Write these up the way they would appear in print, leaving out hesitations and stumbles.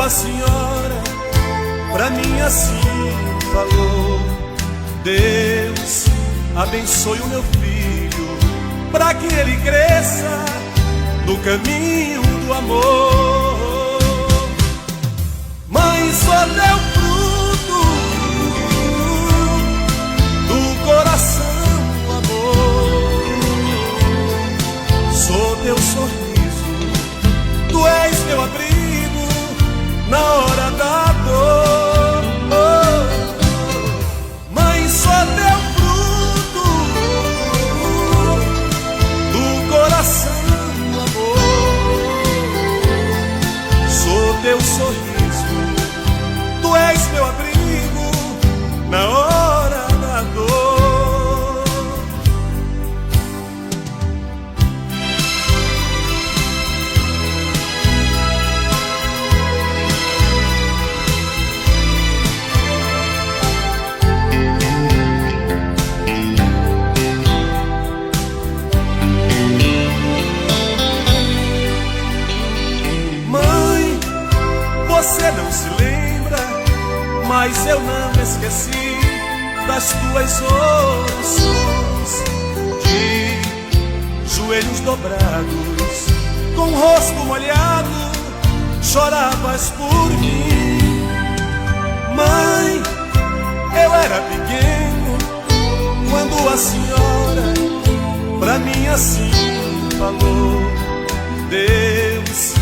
Quando a senhora pra mim assim falou: Deus abençoe o meu filho, pra que ele cresça no caminho do amor. Mãe, só deu fruto do coração, amor. Sou teu sorriso, tu és meu abrigo na hora da dor. Mãe, só deu fruto do coração, teu sorriso, tu és meu abrigo na hora da dor. Você não se lembra, mas eu não esqueci das tuas orações, de joelhos dobrados, com o rosto molhado, choravas por mim. Mãe, eu era pequeno quando a senhora pra mim assim falou: Deus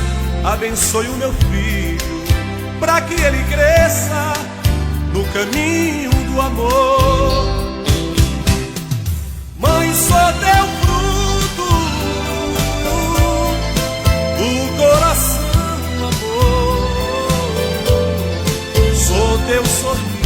abençoe o meu filho, pra que ele cresça no caminho do amor. Mãe, só deu fruto do coração, amor. Sou teu sorriso,